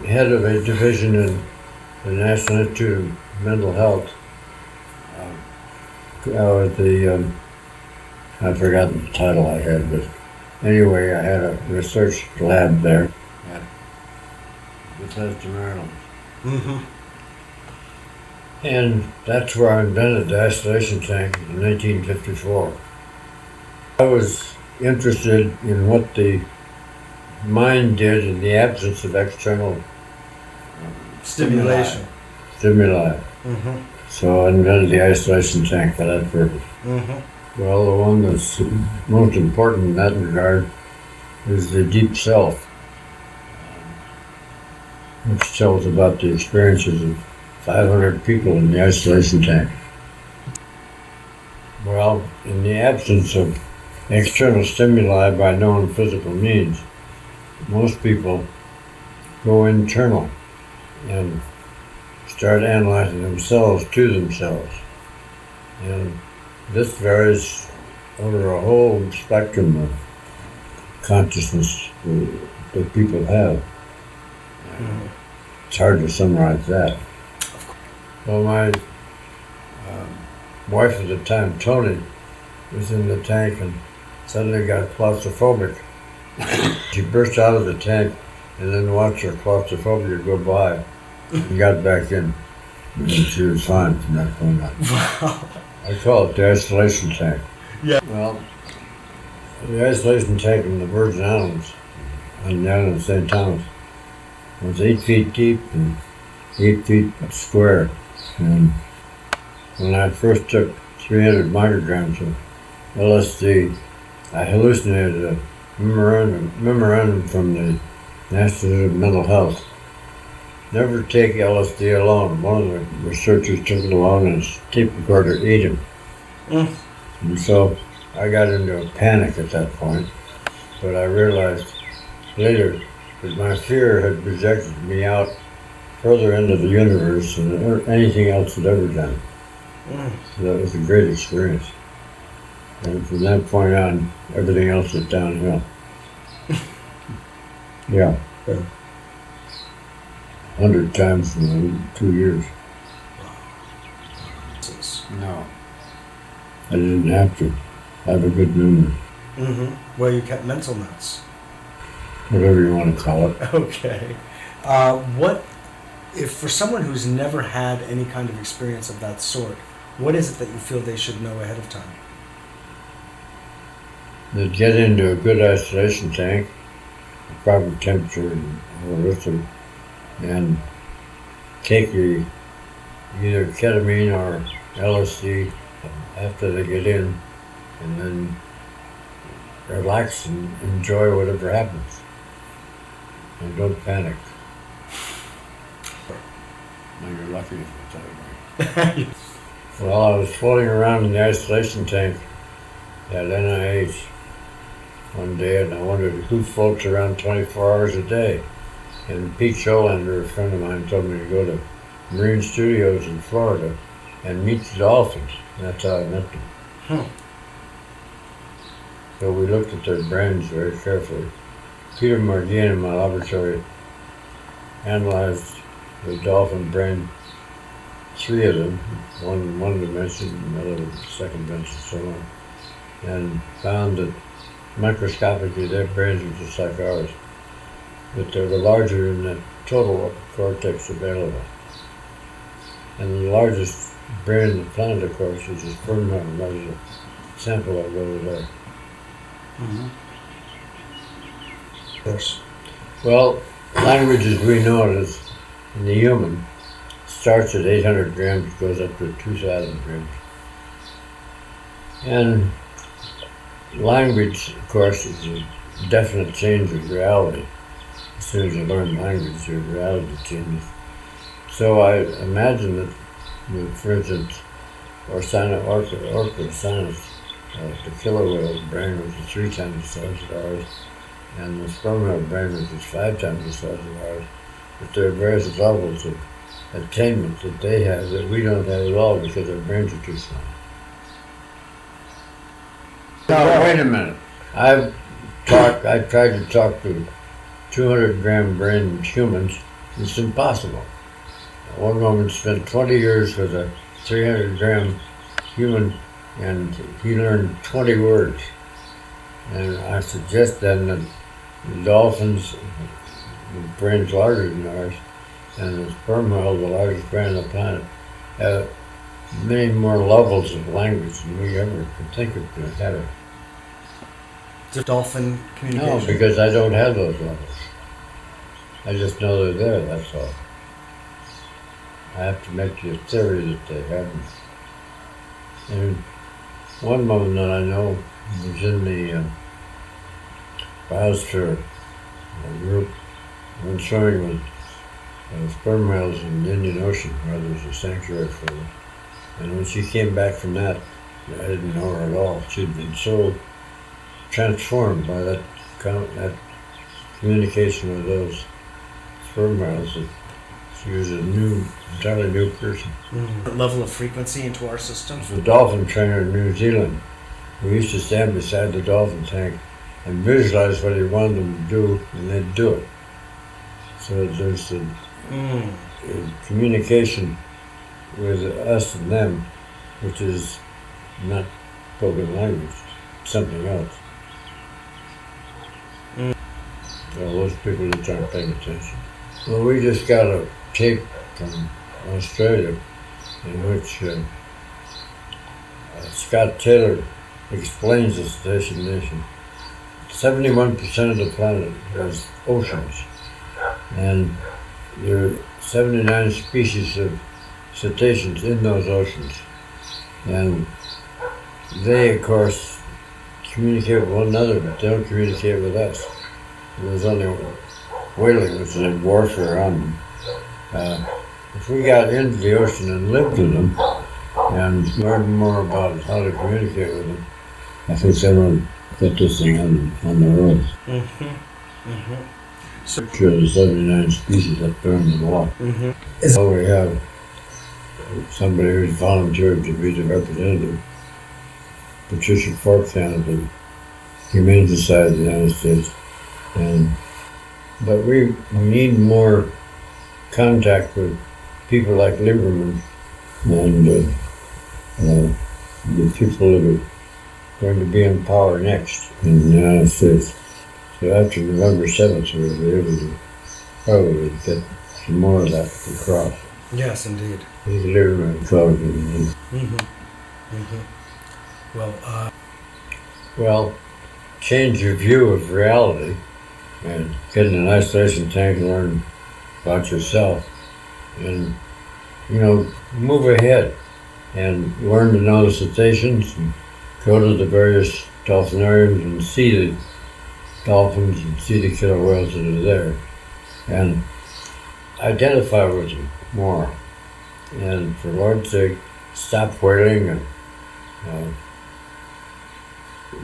head of a division in the National Institute of Mental Health. I've forgotten the title I had, but anyway, I had a research lab there at Bethesda, Maryland. Mm-hmm. And that's where I invented the isolation tank in 1954. I was interested in what the mind did in the absence of external Stimulation. stimuli. Mm-hmm. So I invented the isolation tank for that purpose. Mm-hmm. Well, the one that's most important in that regard is the deep self, which tells about the experiences of 500 people in the isolation tank. Well, in the absence of external stimuli by known physical means, most people go internal and start analyzing themselves to themselves. And this varies over a whole spectrum of consciousness that people have. It's hard to summarize that. Well, my wife at the time, Tony, was in the tank and suddenly got claustrophobic. She burst out of the tank and then watched her claustrophobia go by and got back in. And she was fine from that point on. Wow. I call it the isolation tank. Yeah. Well, the isolation tank in the Virgin Islands, on the island of St. Thomas, was 8 feet deep and 8 feet square. And when I first took 300 micrograms of LSD, I hallucinated a memorandum from the National Institute of Mental Health. Never take LSD alone. One of the researchers took it along and his tape recorder ate him. And so I got into a panic at that point, but I realized later that my fear had projected me out further into the universe than anything else had ever done. So that was a great experience. And from that point on, everything else is downhill. Yeah. 100 times in 2 years. No. I didn't have to. I have a good memory. Mm-hmm. Well, you kept mental notes. Whatever you want to call it. Okay. What, if for someone who's never had any kind of experience of that sort, what is it that you feel they should know ahead of time? They'd get into a good isolation tank, a proper temperature and all the rest of it, and take either ketamine or LSD after they get in, and then relax and enjoy whatever happens. And don't panic. Well, you're lucky if it's that way. Well, I was floating around in the isolation tank at NIH one day, and I wondered who floats around 24 hours a day. And Pete Scholander, a friend of mine, told me to go to Marine Studios in Florida and meet the dolphins. And that's how I met them. So we looked at their brains very carefully. Peter Margien in my laboratory analyzed the dolphin brain, 3 of them, one dimension, another second dimension, so on, and found that microscopically their brains were just like ours, but they were larger than the total cortex available. And the largest brain on the planet, of course, is a sperm neuron. That was a sample of over there. Mm-hmm. Of course. Well, language as we know it is in the human starts at 800 grams, goes up to 2,000 grams. And language, of course, is a definite change of reality. As soon as you learn language, your reality changes. So I imagine that, for instance, Orca-Sinus, the killer whale's brain was 3 times the size of ours, and the sperm whale brain was 5 times the size of ours. But there are various levels of attainment that they have that we don't have at all because our brains are too small. Now, wait a minute. I tried to talk to 200-gram brain humans It's impossible. One woman spent 20 years with a 300-gram human, and he learned 20 words. And I suggest then that the dolphins, the brain's larger than ours, and the sperm whale, the largest brain on the planet, have many more levels of language than we ever could think of to have. Dolphin communication? No, because I don't have those levels. I just know they're there, that's all. I have to make the theory that they haven't. And one woman that I know was in the biosphere group, went swimming with sperm whales in the Indian Ocean, where there's a sanctuary for them. And when she came back from that, I didn't know her at all. She'd been so transformed by that communication with those sperm whales that she was a entirely new person. Level of frequency into our system? The dolphin trainer in New Zealand, we used to stand beside the dolphin tank and visualize what he wanted them to do, and they'd do it. So there's a communication with us and them, which is not spoken language, something else. Well, those people that aren't paying attention. Well, we just got a tape from Australia in which Scott Taylor explains the cetacean nation. 71% of the planet has oceans, and there are 79 species of cetaceans in those oceans. And they, of course, communicate with one another, but they don't communicate with us. There's only whaling, which is a warfare on them. If we got into the ocean and lived with them and learned more about how to communicate with them, I think someone put this thing on the road. So sure, there's 79 species up there in the water. So we have somebody who's volunteered to be the representative, Patricia Forktown of the Humane Society of the United States. But we need more contact with people like Lieberman and the people that are going to be in power next in the United States. So after November 7th, we'll be able to probably get some more of that across. Yes, indeed. He's Lieberman talking. Well, change your view of reality and get in an isolation tank and learn about yourself, and move ahead and learn to know the cetaceans and go to the various dolphinariums and see the dolphins and see the killer whales that are there and identify with them more, and for Lord's sake stop whaling. And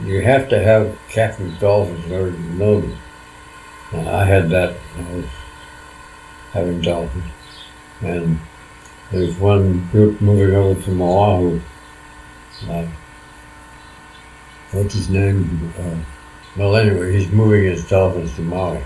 you have to have captive dolphins in order to know them. I had that when I was having dolphins. And there's one group moving over from Oahu. What's his name? Well, anyway, he's moving his dolphins to Maui.